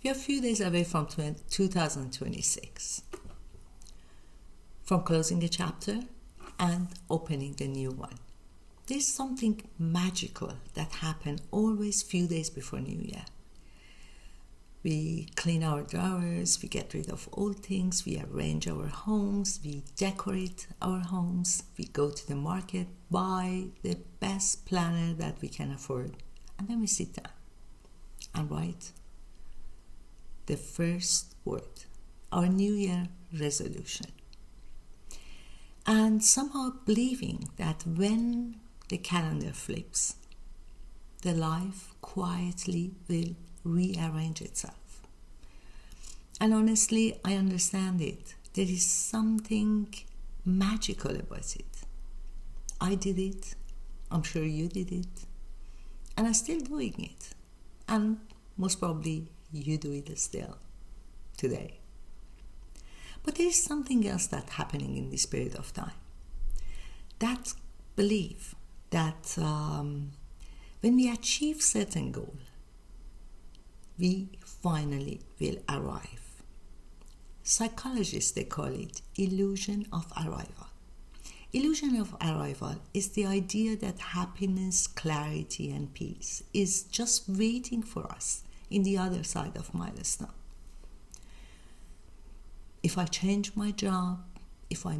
We are a few days away from 2026, from closing a chapter and opening the new one. There's something magical that happens always few days before New Year. We clean our drawers, we get rid of old things, we arrange our homes, we decorate our homes, we go to the market, buy the best planner that we can afford, and then we sit down and write the first word, our New Year resolution. And somehow believing that when the calendar flips, the life quietly will rearrange itself. And honestly, I understand it. There is something magical about it. I did it. I'm sure you did it. And I'm still doing it. And most probably you do it still today. But there is something else that's happening in this period of time. That belief that when we achieve certain goal, we finally will arrive. Psychologists, they call it illusion of arrival. Illusion of arrival is the idea that happiness, clarity, and peace is just waiting for us in the other side of milestone. If I change my job, if I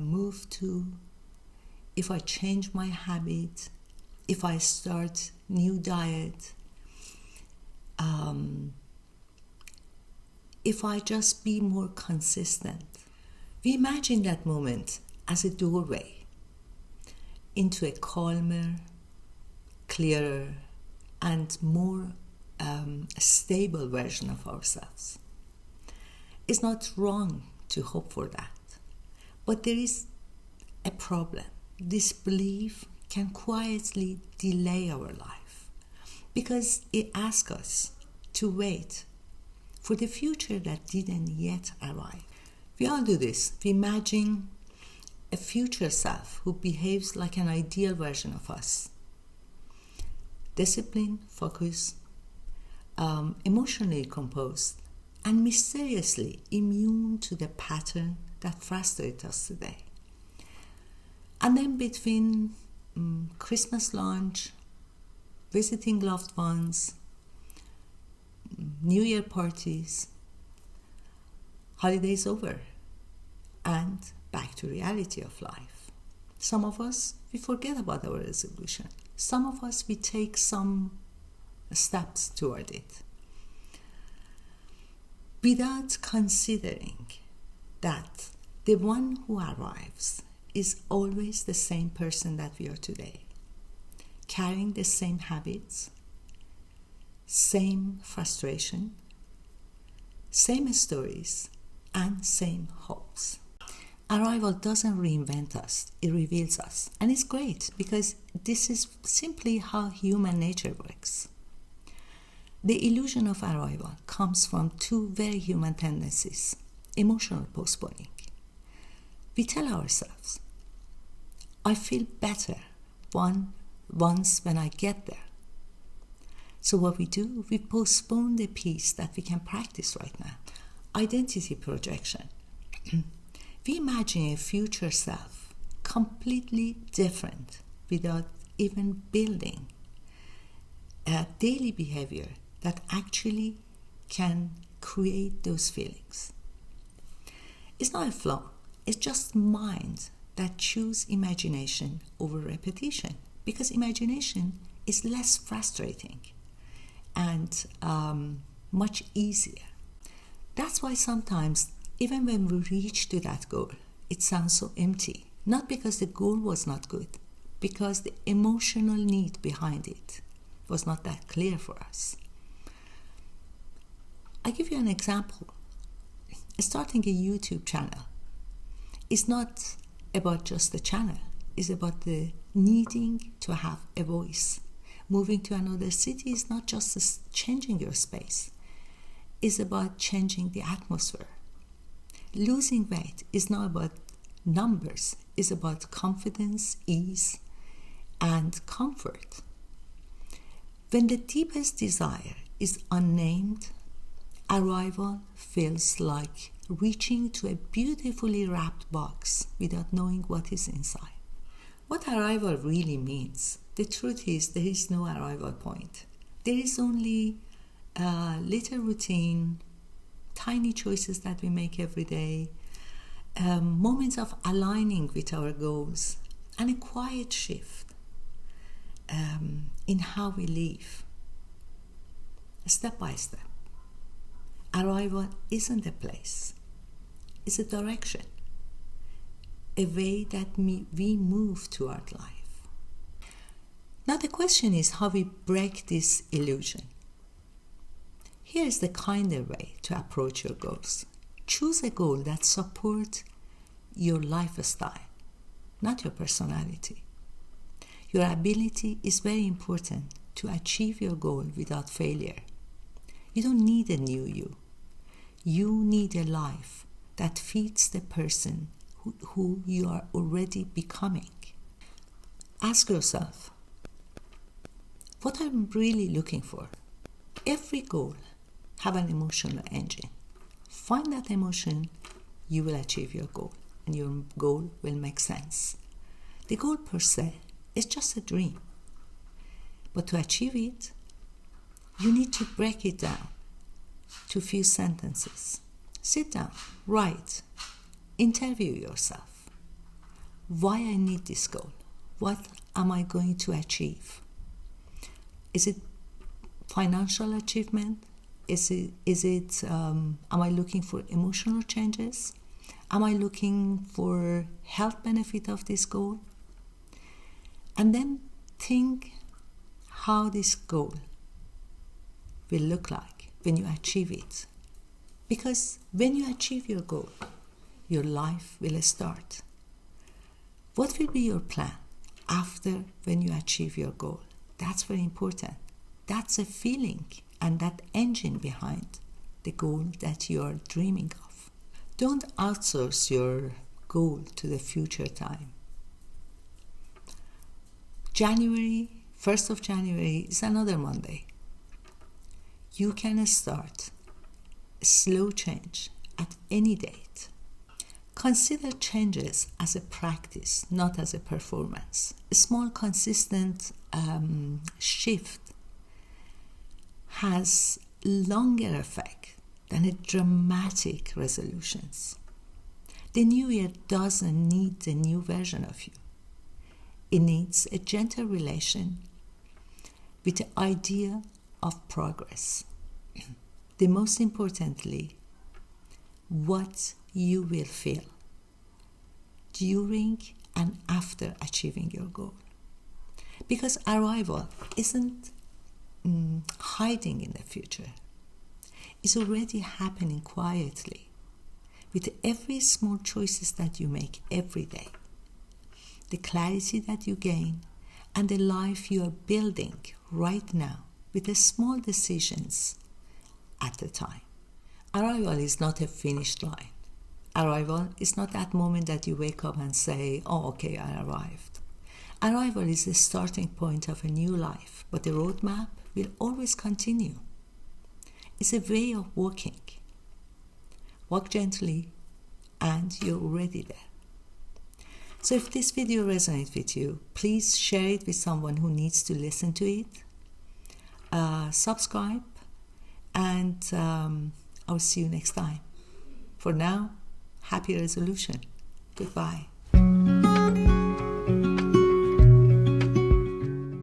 change my habit, if I start new diet, if I just be more consistent. We imagine that moment as a doorway into a calmer, clearer, and more stable version of ourselves. It's not wrong to hope for that, but there is a problem. This belief can quietly delay our life because it asks us to wait for the future that didn't yet arrive. We all do this. We imagine a future self who behaves like an ideal version of us. Disciplined, focused, emotionally composed, and mysteriously immune to the pattern that frustrates us today. And then between Christmas lunch, visiting loved ones, New Year parties, holidays over, and back to reality of life. Some of us, we forget about our resolution. Some of us, we take some steps toward it without considering that the one who arrives is always the same person that we are today, carrying the same habits, same frustration, same stories, and same hopes. Arrival doesn't reinvent us, it reveals us. And it's great because this is simply how human nature works. The illusion of arrival comes from two very human tendencies: emotional postponing. We tell ourselves, I feel better once when I get there. So what we do, we postpone the piece that we can practice right now. Identity projection. We imagine a future self completely different without even building a daily behavior that actually can create those feelings. It's not a flaw, it's just mind that choose imagination over repetition, because imagination is less frustrating and much easier. That's why sometimes, even when we reach to that goal, it sounds so empty. Not because the goal was not good, because the emotional need behind it was not that clear for us. I give you an example. Starting a YouTube channel is not about just the channel. It's about the needing to have a voice. Moving to another city is not just changing your space. It's about changing the atmosphere. Losing weight is not about numbers. It's about confidence, ease, and comfort. When the deepest desire is unnamed, Arrival feels like reaching to a beautifully wrapped box without knowing what is inside. What arrival really means, the truth is there is no arrival point. There is only a little routine, tiny choices that we make every day, moments of aligning with our goals, and a quiet shift in how we live, step by step. Arrival isn't a place, it's a direction, a way that we move toward life. Now the question is how we break this illusion. Here is the kinder way to approach your goals. Choose a goal that supports your lifestyle, not your personality. Your ability is very important to achieve your goal without failure. You don't need a new you. You need a life that fits the person who you are already becoming. Ask yourself, what I'm really looking for? Every goal have an emotional engine. Find that emotion, you will achieve your goal, and your goal will make sense. The goal per se is just a dream. But to achieve it, you need to break it down to a few sentences. Sit down, write, interview yourself. Why I need this goal? What am I going to achieve? Is it financial achievement? Am I looking for emotional changes? Am I looking for health benefit of this goal? And then think how this goal will look like when you achieve it. Because when you achieve your goal, your life will start. What will be your plan after when you achieve your goal? That's very important. That's a feeling and that engine behind the goal that you are dreaming of. Don't outsource your goal to the future time. 1st of January is another Monday. You can start a slow change at any date. Consider changes as a practice, not as a performance. A small, consistent shift has longer effect than a dramatic resolutions. The new year doesn't need a new version of you. It needs a gentle relation with the idea of progress. The most importantly, what you will feel during and after achieving your goal. Because arrival isn't hiding in the future. It's already happening quietly with every small choices that you make every day. The clarity that you gain and the life you are building right now with the small decisions at a time. Arrival is not a finished line. Arrival is not that moment that you wake up and say, oh, okay, I arrived. Arrival is the starting point of a new life, but the roadmap will always continue. It's a way of walking. Walk gently and you're already there. So if this video resonates with you, please share it with someone who needs to listen to it. Subscribe, and I'll see you next time. For now, happy resolution. Goodbye.